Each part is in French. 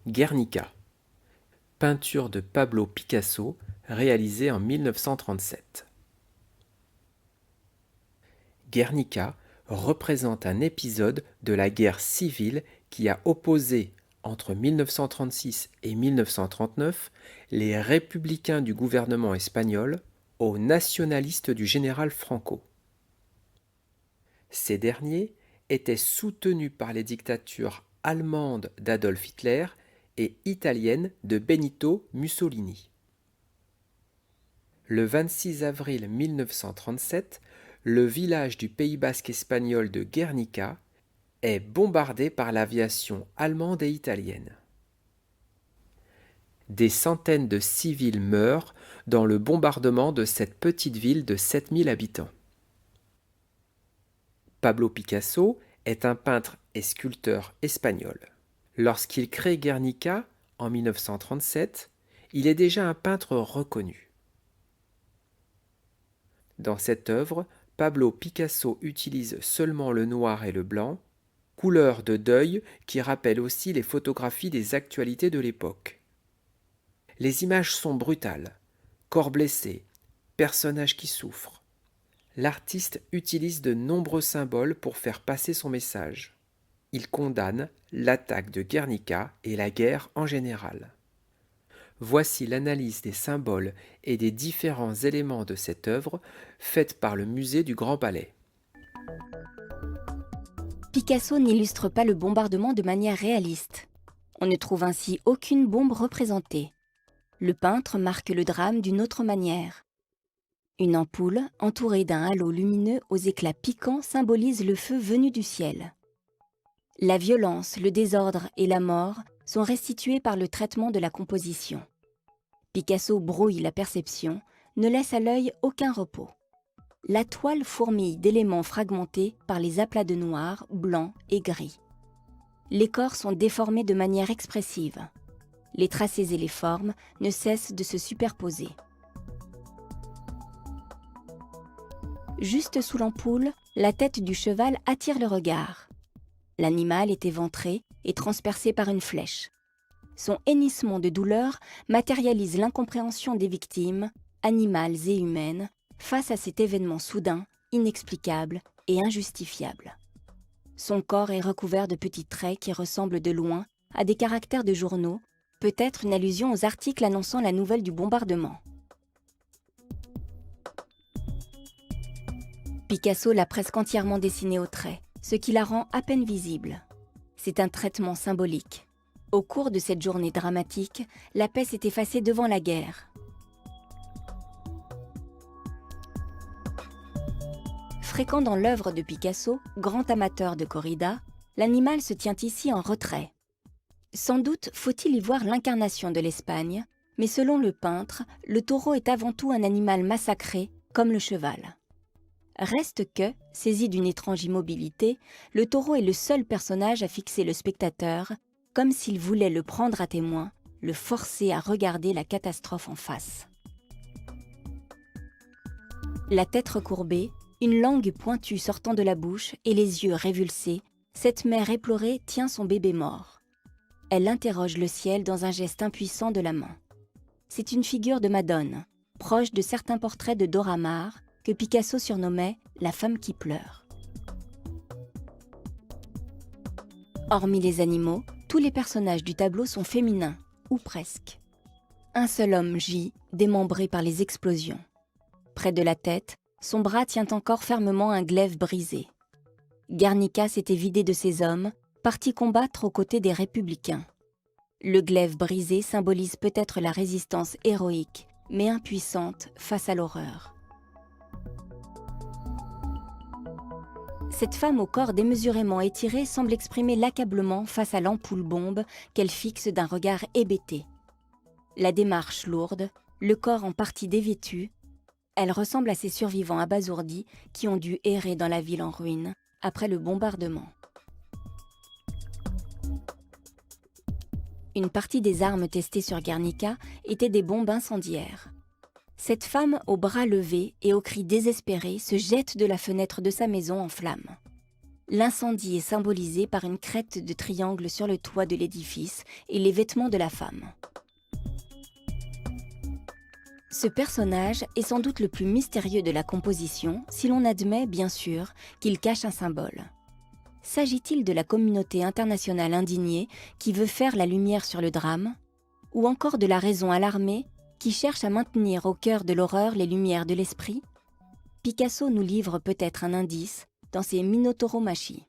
Guernica, peinture de Pablo Picasso réalisée en 1937. Guernica représente un épisode de la guerre civile qui a opposé, entre 1936 et 1939, les républicains du gouvernement espagnol aux nationalistes du général Franco. Ces derniers étaient soutenus par les dictatures allemande d'Adolf Hitler et italienne de Benito Mussolini. Le 26 avril 1937, le village du Pays basque espagnol de Guernica est bombardé par l'aviation allemande et italienne. Des centaines de civils meurent dans le bombardement de cette petite ville de 7000 habitants. Pablo Picasso est un peintre et sculpteur espagnol. Lorsqu'il crée Guernica en 1937, il est déjà un peintre reconnu. Dans cette œuvre, Pablo Picasso utilise seulement le noir et le blanc, couleurs de deuil qui rappellent aussi les photographies des actualités de l'époque. Les images sont brutales, corps blessés, personnages qui souffrent. L'artiste utilise de nombreux symboles pour faire passer son message. Il condamne l'attaque de Guernica et la guerre en général. Voici l'analyse des symboles et des différents éléments de cette œuvre faite par le musée du Grand Palais. Picasso n'illustre pas le bombardement de manière réaliste. On ne trouve ainsi aucune bombe représentée. Le peintre marque le drame d'une autre manière. Une ampoule, entourée d'un halo lumineux aux éclats piquants, symbolise le feu venu du ciel. La violence, le désordre et la mort sont restitués par le traitement de la composition. Picasso brouille la perception, ne laisse à l'œil aucun repos. La toile fourmille d'éléments fragmentés par les aplats de noir, blanc et gris. Les corps sont déformés de manière expressive. Les tracés et les formes ne cessent de se superposer. Juste sous l'ampoule, la tête du cheval attire le regard. L'animal est éventré et transpercé par une flèche. Son hennissement de douleur matérialise l'incompréhension des victimes, animales et humaines, face à cet événement soudain, inexplicable et injustifiable. Son corps est recouvert de petits traits qui ressemblent de loin à des caractères de journaux, peut-être une allusion aux articles annonçant la nouvelle du bombardement. Picasso l'a presque entièrement dessiné au trait, ce qui la rend à peine visible. C'est un traitement symbolique. Au cours de cette journée dramatique, la paix s'est effacée devant la guerre. Fréquent dans l'œuvre de Picasso, grand amateur de corrida, l'animal se tient ici en retrait. Sans doute faut-il y voir l'incarnation de l'Espagne, mais selon le peintre, le taureau est avant tout un animal massacré, comme le cheval. Reste que, saisi d'une étrange immobilité, le taureau est le seul personnage à fixer le spectateur, comme s'il voulait le prendre à témoin, le forcer à regarder la catastrophe en face. La tête recourbée, une langue pointue sortant de la bouche et les yeux révulsés, cette mère éplorée tient son bébé mort. Elle interroge le ciel dans un geste impuissant de la main. C'est une figure de Madone, proche de certains portraits de Dora Maar, que Picasso surnommait « la femme qui pleure ». Hormis les animaux, tous les personnages du tableau sont féminins, ou presque. Un seul homme gît, démembré par les explosions. Près de la tête, son bras tient encore fermement un glaive brisé. Guernica s'était vidé de ses hommes, parti combattre aux côtés des républicains. Le glaive brisé symbolise peut-être la résistance héroïque, mais impuissante face à l'horreur. Cette femme au corps démesurément étiré semble exprimer l'accablement face à l'ampoule-bombe qu'elle fixe d'un regard hébété. La démarche lourde, le corps en partie dévêtu, elle ressemble à ces survivants abasourdis qui ont dû errer dans la ville en ruine après le bombardement. Une partie des armes testées sur Guernica étaient des bombes incendiaires. Cette femme, aux bras levés et aux cris désespérés, se jette de la fenêtre de sa maison en flammes. L'incendie est symbolisé par une crête de triangle sur le toit de l'édifice et les vêtements de la femme. Ce personnage est sans doute le plus mystérieux de la composition, si l'on admet, bien sûr, qu'il cache un symbole. S'agit-il de la communauté internationale indignée qui veut faire la lumière sur le drame, ou encore de la raison alarmée qui cherche à maintenir au cœur de l'horreur les lumières de l'esprit? Picasso nous livre peut-être un indice dans ses Minotauromachie.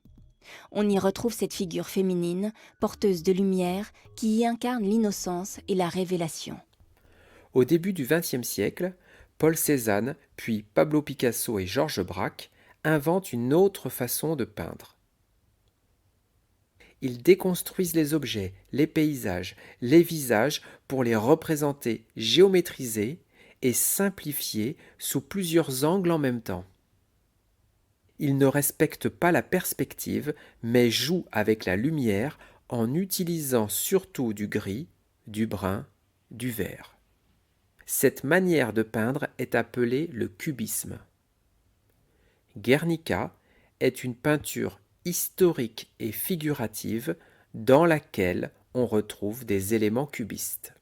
On y retrouve cette figure féminine, porteuse de lumière, qui y incarne l'innocence et la révélation. Au début du XXe siècle, Paul Cézanne, puis Pablo Picasso et Georges Braque inventent une autre façon de peindre. Ils déconstruisent les objets, les paysages, les visages pour les représenter géométrisés et simplifiés sous plusieurs angles en même temps. Ils ne respectent pas la perspective, mais jouent avec la lumière en utilisant surtout du gris, du brun, du vert. Cette manière de peindre est appelée le cubisme. Guernica est une peinture historique et figurative dans laquelle on retrouve des éléments cubistes.